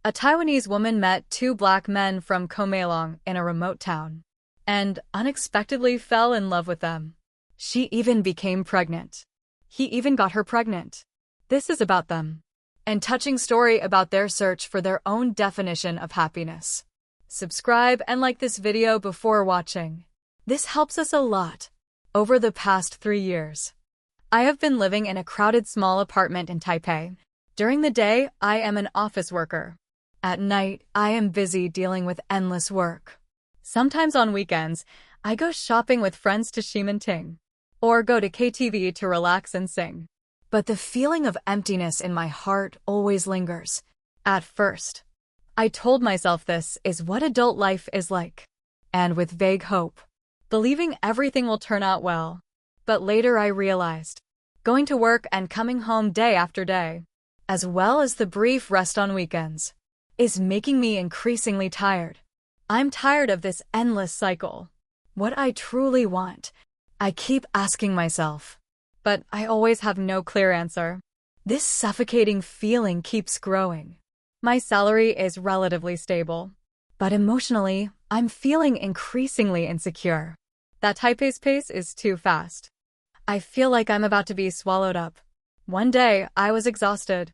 A Taiwanese woman met two black men from Comelong in a remote town and unexpectedly fell in love with them. She even became pregnant. He even got her pregnant. This is about them. And touching story about their search for their own definition of happiness. Subscribe and like this video before watching. This helps us a lot. Over the past 3 years, I have been living in a crowded small apartment in Taipei. During the day, I am an office worker. At night, I am busy dealing with endless work. Sometimes on weekends, I go shopping with friends to Ximending, or go to KTV to relax and sing. But the feeling of emptiness in my heart always lingers. At first, I told myself this is what adult life is like, and with vague hope, believing everything will turn out well. But later I realized, going to work and coming home day after day, as well as the brief rest on weekends, is making me increasingly tired. I'm tired of this endless cycle. What I truly want, I keep asking myself, but I always have no clear answer. This suffocating feeling keeps growing. My salary is relatively stable, but emotionally, I'm feeling increasingly insecure. That Taipei's pace is too fast. I feel like I'm about to be swallowed up. One day, I was exhausted.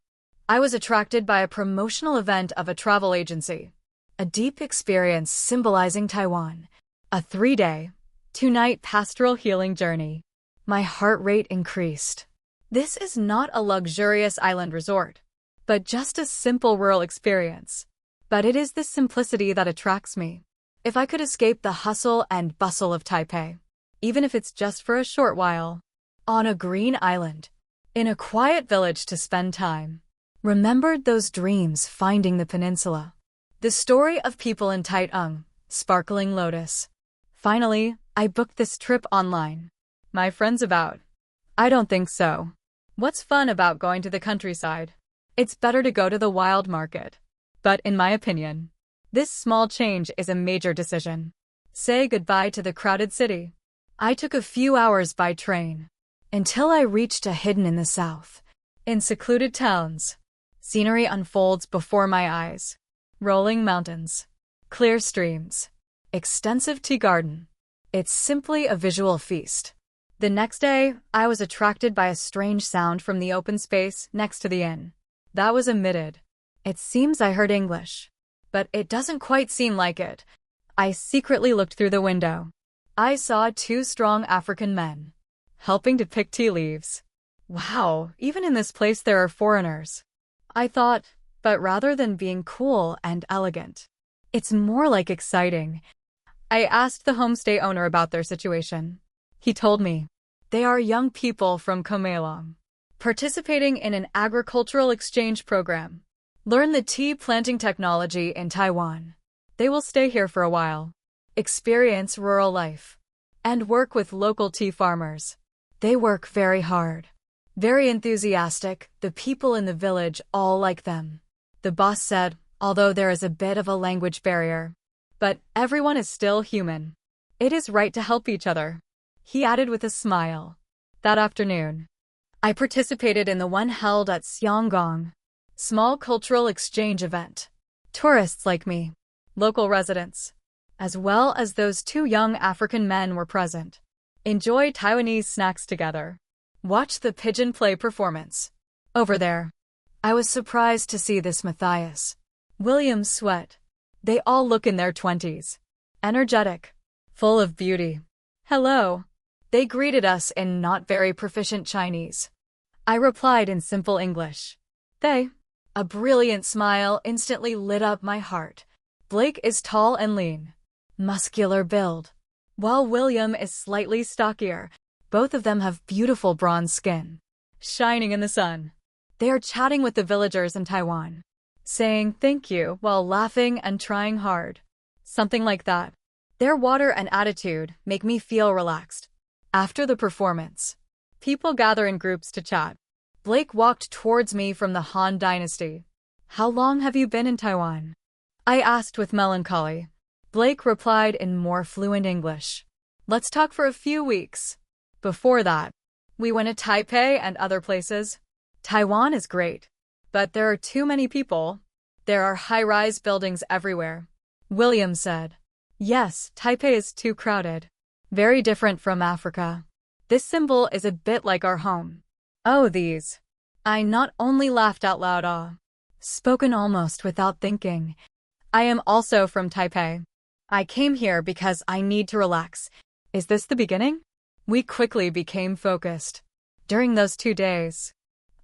I was attracted by a promotional event of a travel agency. A deep experience symbolizing Taiwan. A 3-day, 2-night pastoral healing journey. My heart rate increased. This is not a luxurious island resort, but just a simple rural experience. But it is this simplicity that attracts me. If I could escape the hustle and bustle of Taipei, even if it's just for a short while, on a green island, in a quiet village to spend time. Remembered those dreams finding the peninsula. The story of people in Taitung, sparkling lotus. Finally, I booked this trip online. My friends about. I don't think so. What's fun about going to the countryside? It's better to go to the wild market. But in my opinion, this small change is a major decision. Say goodbye to the crowded city. I took a few hours by train, until I reached a hidden in the south. In secluded towns, scenery unfolds before my eyes. Rolling mountains, clear streams, extensive tea garden. It's simply a visual feast. The next day, I was attracted by a strange sound from the open space next to the inn. That was emitted. It seems I heard English, but it doesn't quite seem like it. I secretly looked through the window. I saw 2 strong African men, helping to pick tea leaves. Wow, even in this place there are foreigners. I thought, but rather than being cool and elegant, it's more like exciting. I asked the homestay owner about their situation. He told me, they are young people from Comelong, participating in an agricultural exchange program. Learn the tea planting technology in Taiwan. They will stay here for a while, experience rural life, and work with local tea farmers. They work very hard, very enthusiastic. The people in the village all like them. The boss said, although there is a bit of a language barrier, but everyone is still human. It is right to help each other. He added with a smile. That afternoon, I participated in the one held at Xianggong, small cultural exchange event. Tourists like me, local residents, as well as those 2 young African men were present. Enjoy Taiwanese snacks together. Watch the pigeon play performance. Over there, I was surprised to see this Matthias, William Sweat. They all look in their 20s. Energetic, full of beauty. Hello. They greeted us in not very proficient Chinese. I replied in simple English. A brilliant smile instantly lit up my heart. Blake is tall and lean, muscular build, while William is slightly stockier. Both of them have beautiful bronze skin, shining in the sun. They are chatting with the villagers in Taiwan, saying thank you while laughing and trying hard. Something like that. Their water and attitude make me feel relaxed. After the performance, people gather in groups to chat. Blake walked towards me from the Han Dynasty. How long have you been in Taiwan? I asked with melancholy. Blake replied in more fluent English. Let's talk for a few weeks. Before that, we went to Taipei and other places. Taiwan is great, but there are too many people. There are high-rise buildings everywhere. William said. Yes, Taipei is too crowded. Very different from Africa. This symbol is a bit like our home. Oh, these. I not only laughed out loud, spoken almost without thinking. I am also from Taipei. I came here because I need to relax. Is this the beginning? We quickly became focused. During those 2 days,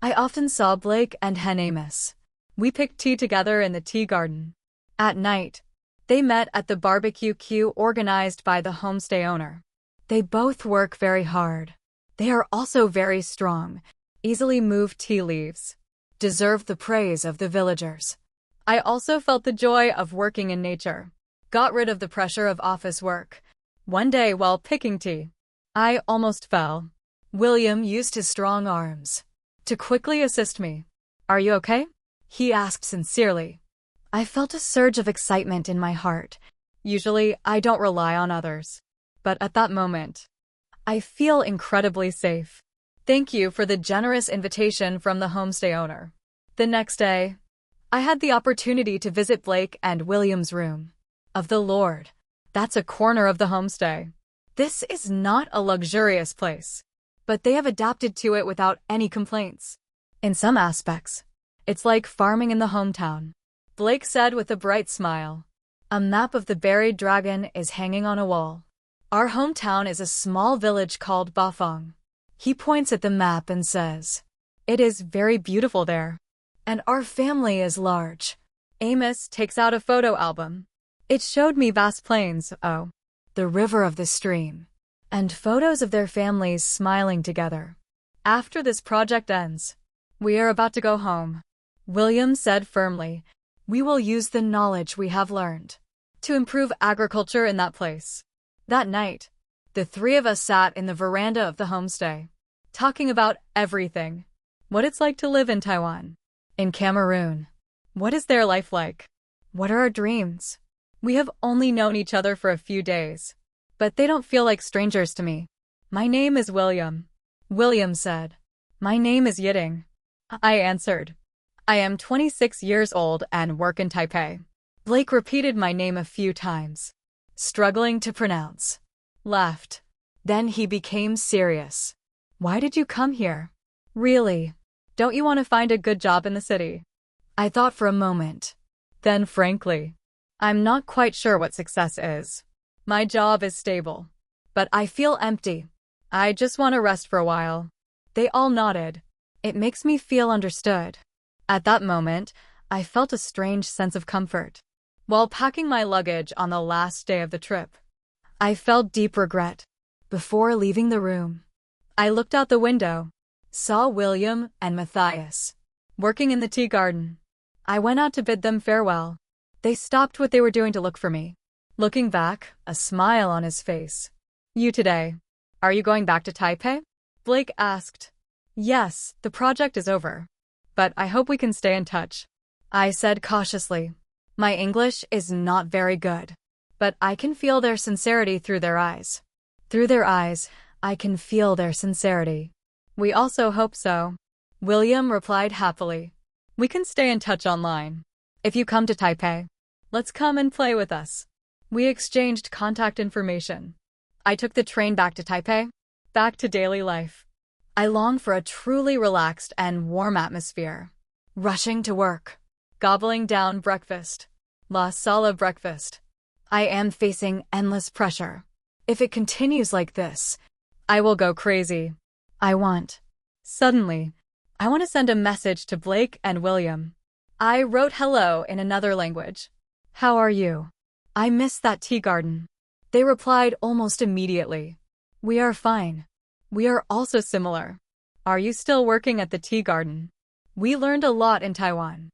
I often saw Blake and Amos. We picked tea together in the tea garden. At night, they met at the barbecue queue organized by the homestay owner. They both work very hard. They are also very strong, easily move tea leaves, deserve the praise of the villagers. I also felt the joy of working in nature, got rid of the pressure of office work. One day while picking tea, I almost fell. William used his strong arms to quickly assist me. Are you okay? He asked sincerely. I felt a surge of excitement in my heart. Usually, I don't rely on others. But at that moment, I feel incredibly safe. Thank you for the generous invitation from the homestay owner. The next day, I had the opportunity to visit Blake and William's room. Of the Lord, that's a corner of the homestay. This is not a luxurious place, but they have adapted to it without any complaints. In some aspects, it's like farming in the hometown. Blake said with a bright smile. A map of the buried dragon is hanging on a wall. Our hometown is a small village called Bafang. He points at the map and says, it is very beautiful there. And our family is large. Amos takes out a photo album. It showed me vast plains, the river of the stream, and photos of their families smiling together. After this project ends, we are about to go home. William said firmly, we will use the knowledge we have learned to improve agriculture in that place. That night, the 3 of us sat in the veranda of the homestay, talking about everything. What it's like to live in Taiwan. In Cameroon. What is their life like? What are our dreams? We have only known each other for a few days, but they don't feel like strangers to me. My name is William. William said. My name is Yiting. I answered. I am 26 years old and work in Taipei. Blake repeated my name a few times, struggling to pronounce. Laughed. Then he became serious. Why did you come here? Really? Don't you want to find a good job in the city? I thought for a moment. Then frankly, I'm not quite sure what success is. My job is stable, but I feel empty. I just want to rest for a while. They all nodded. It makes me feel understood. At that moment, I felt a strange sense of comfort. While packing my luggage on the last day of the trip, I felt deep regret. Before leaving the room, I looked out the window, saw William and Matthias working in the tea garden. I went out to bid them farewell. They stopped what they were doing to look for me. Looking back, a smile on his face. You today. Are you going back to Taipei? Blake asked. Yes, the project is over. But I hope we can stay in touch. I said cautiously. My English is not very good, but I can feel their sincerity through their eyes. Through their eyes, I can feel their sincerity. We also hope so. William replied happily. We can stay in touch online. If you come to Taipei, let's come and play with us. We exchanged contact information. I took the train back to Taipei, back to daily life. I long for a truly relaxed and warm atmosphere. Rushing to work. Gobbling down breakfast. La Sala breakfast. I am facing endless pressure. If it continues like this, I will go crazy. Suddenly, I want to send a message to Blake and William. I wrote hello in another language. How are you? I miss that tea garden. They replied almost immediately. We are fine. We are also similar. Are you still working at the tea garden? We learned a lot in Taiwan.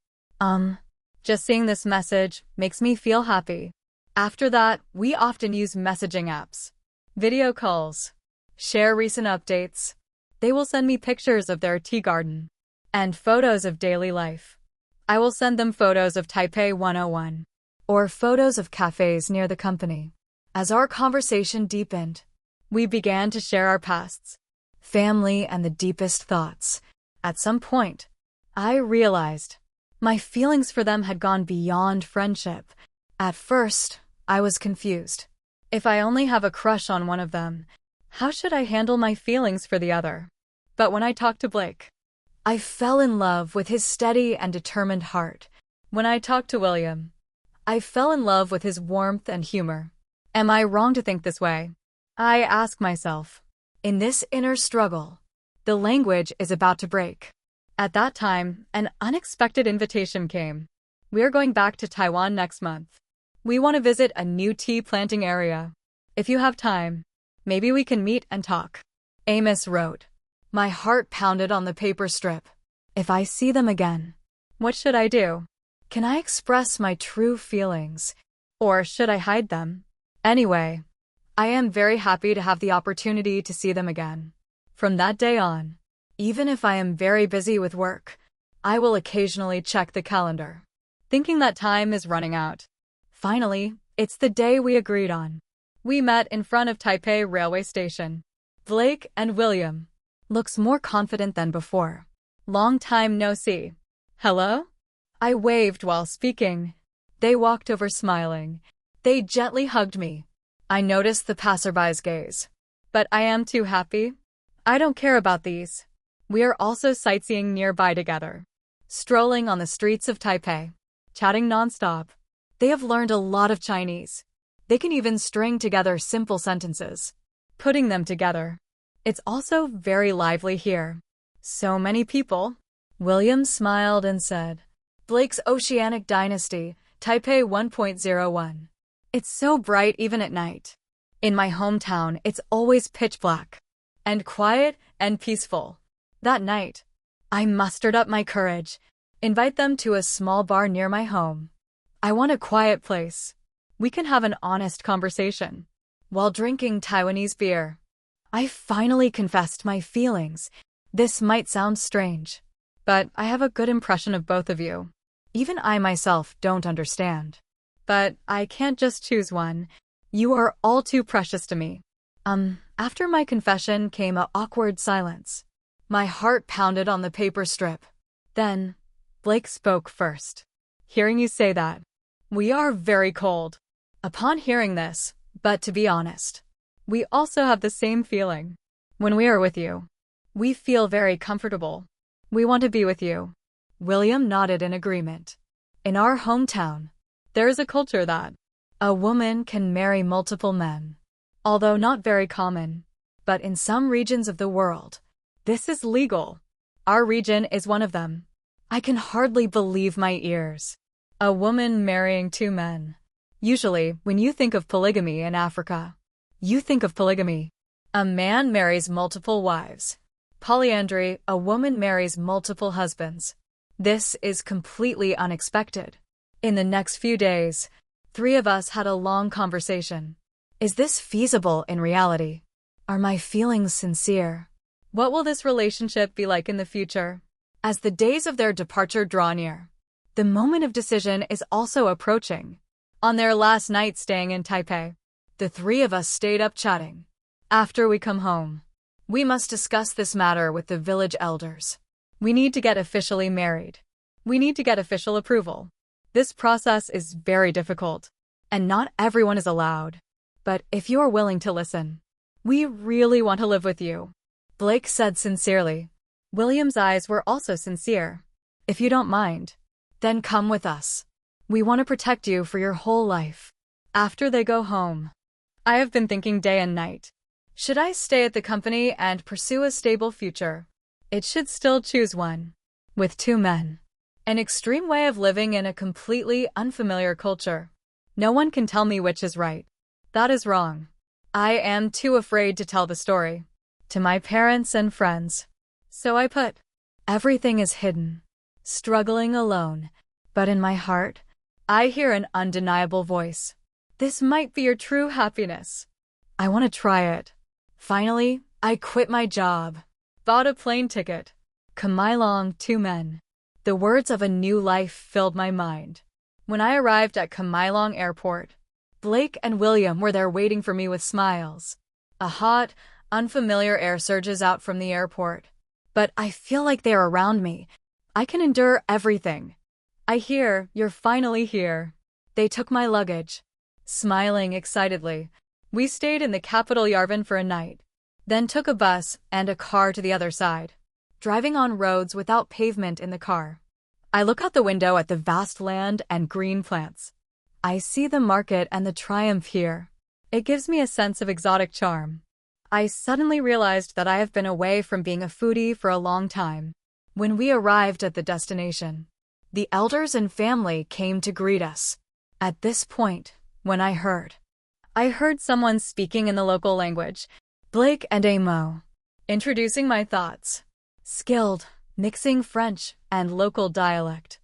Just seeing this message makes me feel happy. After that, we often use messaging apps, video calls, share recent updates. They will send me pictures of their tea garden and photos of daily life. I will send them photos of Taipei 101 or photos of cafes near the company. As our conversation deepened, we began to share our pasts, family, and the deepest thoughts. At some point, I realized My feelings for them had gone beyond friendship. At first, I was confused. If I only have a crush on one of them, how should I handle my feelings for the other? But when I talked to Blake, I fell in love with his steady and determined heart. When I talked to William, I fell in love with his warmth and humor. Am I wrong to think this way? I ask myself. In this inner struggle, the language is about to break. At that time, an unexpected invitation came. We're going back to Taiwan next month. We want to visit a new tea planting area. If you have time, maybe we can meet and talk. Amos wrote. My heart pounded on the paper strip. If I see them again, what should I do? Can I express my true feelings? Or should I hide them? Anyway, I am very happy to have the opportunity to see them again. From that day on, even if I am very busy with work, I will occasionally check the calendar, thinking that time is running out. Finally, it's the day we agreed on. We met in front of Taipei railway station. Blake and William looks more confident than before. Long time no see. Hello? I waved while speaking. They walked over smiling. They gently hugged me. I noticed the passerby's gaze. But I am too happy. I don't care about these. We are also sightseeing nearby together, strolling on the streets of Taipei, chatting nonstop. They have learned a lot of Chinese. They can even string together simple sentences. Putting them together. It's also very lively here. So many people. William smiled and said, Blake's Oceanic Dynasty, Taipei 1.01. It's so bright even at night. In my hometown, it's always pitch black, and quiet and peaceful. That night, I mustered up my courage. Invite them to a small bar near my home. I want a quiet place. We can have an honest conversation while drinking Taiwanese beer. I finally confessed my feelings. This might sound strange, but I have a good impression of both of you. Even I myself don't understand. But I can't just choose one. You are all too precious to me. After my confession came an awkward silence. My heart pounded on the paper strip. Then, Blake spoke first. Hearing you say that, we are very cold. Upon hearing this, but to be honest, we also have the same feeling. When we are with you, we feel very comfortable. We want to be with you. William nodded in agreement. In our hometown, there is a culture that a woman can marry multiple men. Although not very common, but in some regions of the world, this is legal. Our region is one of them. I can hardly believe my ears. A woman marrying two men. Usually, when you think of polygamy in Africa, you think of polygamy. A man marries multiple wives. Polyandry, a woman marries multiple husbands. This is completely unexpected. In the next few days, 3 of us had a long conversation. Is this feasible in reality? Are my feelings sincere? What will this relationship be like in the future? As the days of their departure draw near, the moment of decision is also approaching. On their last night staying in Taipei, the 3 of us stayed up chatting. After we come home, we must discuss this matter with the village elders. We need to get officially married. We need to get official approval. This process is very difficult, and not everyone is allowed. But if you are willing to listen, we really want to live with you. Blake said sincerely. William's eyes were also sincere. If you don't mind, then come with us. We want to protect you for your whole life. After they go home, I have been thinking day and night. Should I stay at the company and pursue a stable future? It should still choose one. With 2 men. An extreme way of living in a completely unfamiliar culture. No one can tell me which is right. That is wrong. I am too afraid to tell the story to my parents and friends. So I put, everything is hidden, struggling alone, but in my heart, I hear an undeniable voice. This might be your true happiness. I want to try it. Finally, I quit my job, bought a plane ticket. Kamailong, 2 men. The words of a new life filled my mind. When I arrived at Kamailong Airport, Blake and William were there waiting for me with smiles. A hot, unfamiliar air surges out from the airport. But I feel like they are around me. I can endure everything. I hear you're finally here. They took my luggage. Smiling excitedly, we stayed in the capital Yarvan for a night, then took a bus and a car to the other side, driving on roads without pavement in the car. I look out the window at the vast land and green plants. I see the market and the triumph here. It gives me a sense of exotic charm. I suddenly realized that I have been away from being a foodie for a long time. When we arrived at the destination, the elders and family came to greet us. At this point, when I heard someone speaking in the local language, Blake and Amo, introducing my thoughts, skilled, mixing French and local dialect.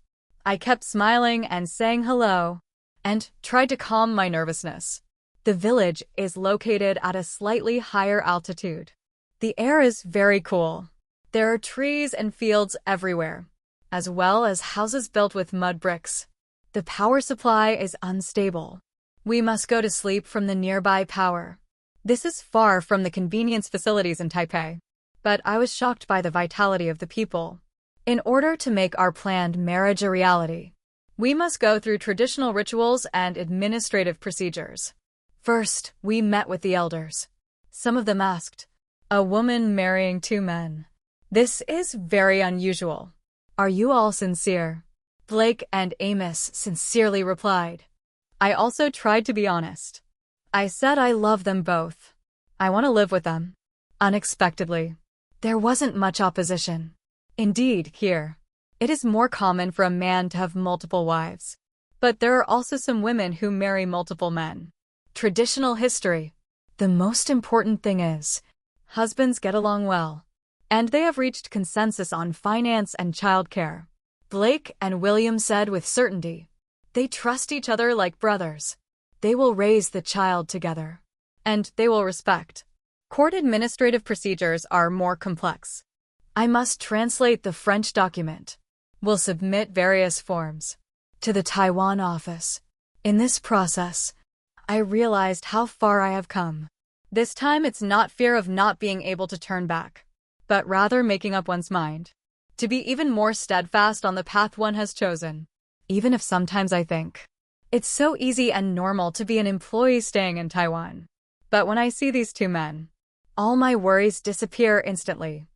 I kept smiling and saying hello, and tried to calm my nervousness. The village is located at a slightly higher altitude. The air is very cool. There are trees and fields everywhere, as well as houses built with mud bricks. The power supply is unstable. We must go to sleep from the nearby power. This is far from the convenience facilities in Taipei, but I was shocked by the vitality of the people. In order to make our planned marriage a reality, we must go through traditional rituals and administrative procedures. First, we met with the elders. Some of them asked, "A woman marrying two men. This is very unusual. Are you all sincere?" Blake and Amos sincerely replied. I also tried to be honest. I said I love them both. I want to live with them. Unexpectedly, there wasn't much opposition. Indeed, here, it is more common for a man to have multiple wives. But there are also some women who marry multiple men. Traditional history. The most important thing is, husbands get along well, and they have reached consensus on finance and childcare. Blake and William said with certainty, they trust each other like brothers. They will raise the child together, and they will respect. Court administrative procedures are more complex. I must translate the French document. We'll submit various forms to the Taiwan office. In this process, I realized how far I have come. This time it's not fear of not being able to turn back, but rather making up one's mind to be even more steadfast on the path one has chosen, even if sometimes I think it's so easy and normal to be an employee staying in Taiwan. But when I see these two men, all my worries disappear instantly.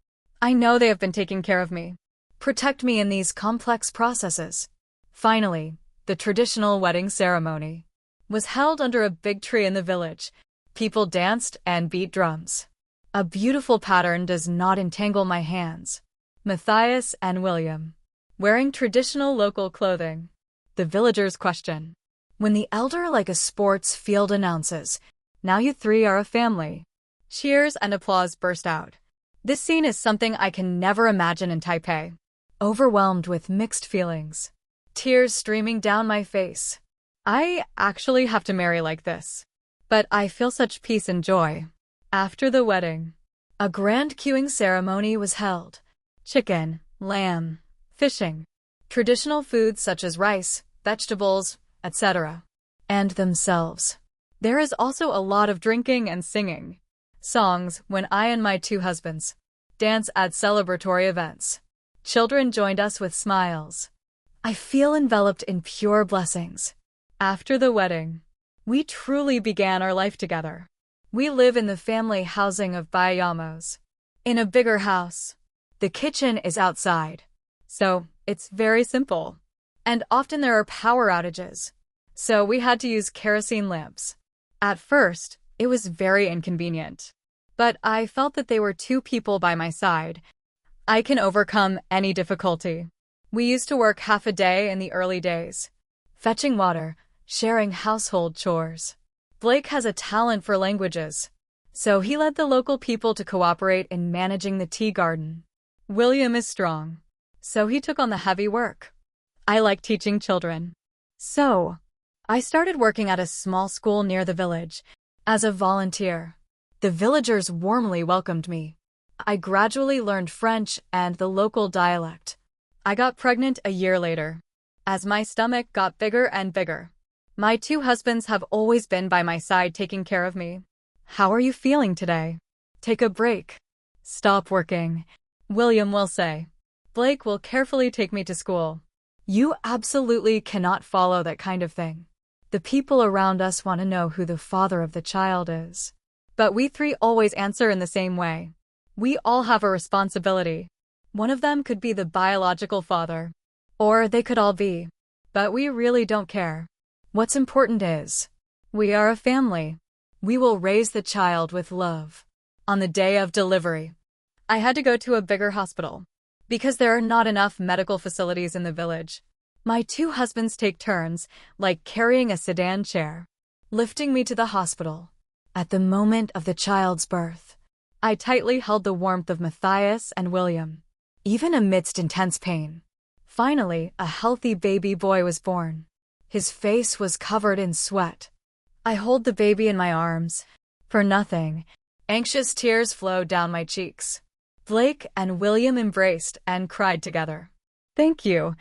I know they have been taking care of me, protect me in these complex processes. Finally, the traditional wedding ceremony was held under a big tree in the village. People danced and beat drums. A beautiful pattern does not entangle my hands. Matthias and William, wearing traditional local clothing. The villagers question. When the elder like a sports field announces, "Now you three are a family," cheers and applause burst out. This scene is something I can never imagine in Taipei. Overwhelmed with mixed feelings, tears streaming down my face. I actually have to marry like this. But I feel such peace and joy. After the wedding, a grand queuing ceremony was held. Chicken, lamb, fishing, traditional foods such as rice, vegetables, etc. And themselves. There is also a lot of drinking and singing. Songs when I and my two husbands dance at celebratory events. Children joined us with smiles. I feel enveloped in pure blessings. After the wedding, we truly began our life together. We live in the family housing of Bayamos, in a bigger house. The kitchen is outside, so it's very simple. And often there are power outages, so we had to use kerosene lamps. At first, it was very inconvenient, but I felt that they were two people by my side. I can overcome any difficulty. We used to work half a day in the early days, fetching water, sharing household chores. Blake has a talent for languages, so he led the local people to cooperate in managing the tea garden. William is strong, so he took on the heavy work. I like teaching children. So, I started working at a small school near the village as a volunteer. The villagers warmly welcomed me. I gradually learned French and the local dialect. I got pregnant a year later. As my stomach got bigger and bigger, my two husbands have always been by my side taking care of me. How are you feeling today? Take a break. Stop working, William will say. Blake will carefully take me to school. You absolutely cannot follow that kind of thing. The people around us want to know who the father of the child is. But we three always answer in the same way. We all have a responsibility. One of them could be the biological father. Or they could all be. But we really don't care. What's important is, we are a family. We will raise the child with love. On the day of delivery, I had to go to a bigger hospital because there are not enough medical facilities in the village. My two husbands take turns, like carrying a sedan chair, lifting me to the hospital. At the moment of the child's birth, I tightly held the warmth of Matthias and William, even amidst intense pain. Finally, a healthy baby boy was born. His face was covered in sweat. I hold the baby in my arms. For nothing, anxious tears flowed down my cheeks. Blake and William embraced and cried together. Thank you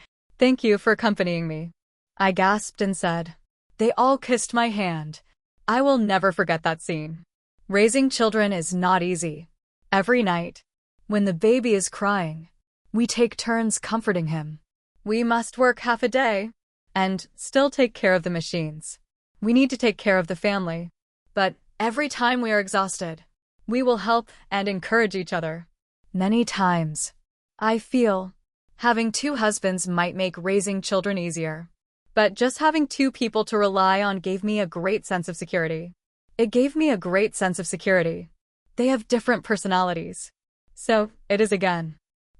for accompanying me," I gasped and said. They all kissed my hand. I will never forget that scene. Raising children is not easy. Every night, when the baby is crying, we take turns comforting him. We must work half a day and still take care of the machines. We need to take care of the family. But every time we are exhausted, we will help and encourage each other. Many times, I feel having two husbands might make raising children easier. But just having two people to rely on gave me a great sense of security. It gave me a great sense of security. They have different personalities. So, it is again.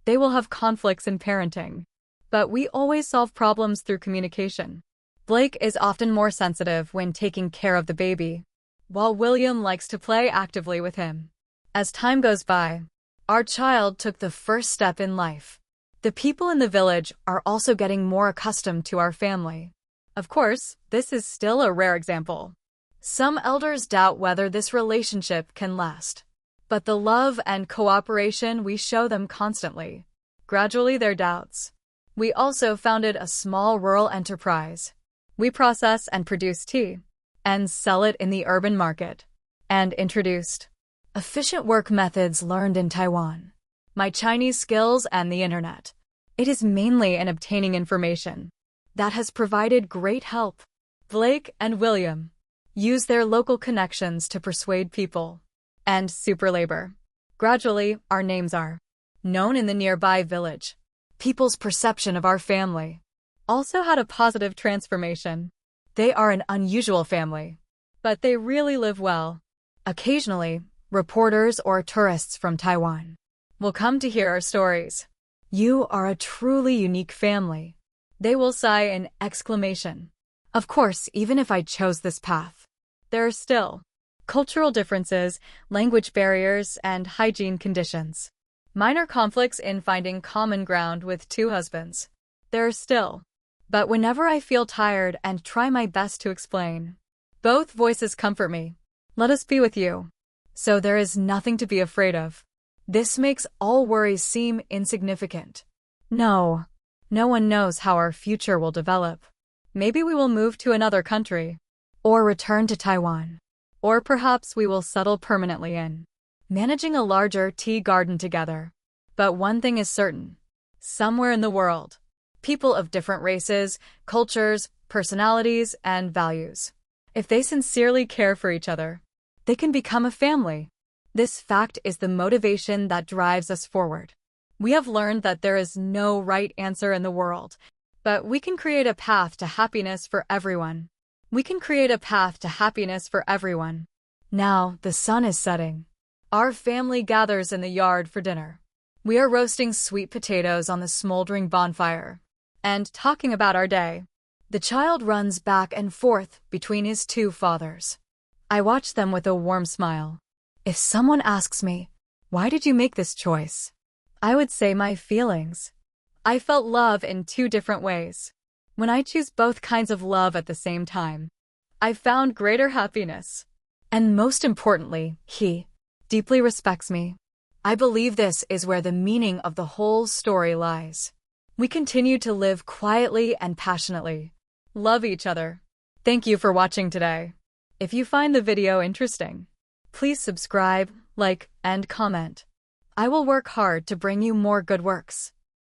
They will have conflicts in parenting. But we always solve problems through communication. Blake is often more sensitive when taking care of the baby, while William likes to play actively with him. As time goes by, our child took the first step in life. The people in the village are also getting more accustomed to our family. Of course, this is still a rare example. Some elders doubt whether this relationship can last. But the love and cooperation we show them constantly, gradually their doubts. We also founded a small rural enterprise. We process and produce tea, and sell it in the urban market, and introduced efficient work methods learned in Taiwan, my Chinese skills, and the internet. It is mainly in obtaining information that has provided great help. Blake and William use their local connections to persuade people and super labor. Gradually, our names are known in the nearby village. People's perception of our family also had a positive transformation. They are an unusual family, but they really live well. Occasionally, reporters or tourists from Taiwan will come to hear our stories. You are a truly unique family. They will sigh in exclamation. Of course, even if I chose this path, there are still cultural differences, language barriers, and hygiene conditions. Minor conflicts in finding common ground with two husbands. There are still. But whenever I feel tired and try my best to explain, both voices comfort me. Let us be with you. So there is nothing to be afraid of. This makes all worries seem insignificant. No one knows how our future will develop. Maybe we will move to another country, or return to Taiwan, or perhaps we will settle permanently in managing a larger tea garden together. But one thing is certain. Somewhere in the world, people of different races, cultures, personalities, and values, if they sincerely care for each other, they can become a family. This fact is the motivation that drives us forward. We have learned that there is no right answer in the world, but we can create a path to happiness for everyone. We can create a path to happiness for everyone. Now, the sun is setting. Our family gathers in the yard for dinner. We are roasting sweet potatoes on the smoldering bonfire and talking about our day. The child runs back and forth between his two fathers. I watch them with a warm smile. If someone asks me, "Why did you make this choice?" I would say my feelings. I felt love in two different ways. When I choose both kinds of love at the same time, I found greater happiness. And most importantly, he deeply respects me. I believe this is where the meaning of the whole story lies. We continue to live quietly and passionately. Love each other. Thank you for watching today. If you find the video interesting, please subscribe, like, and comment. I will work hard to bring you more good works.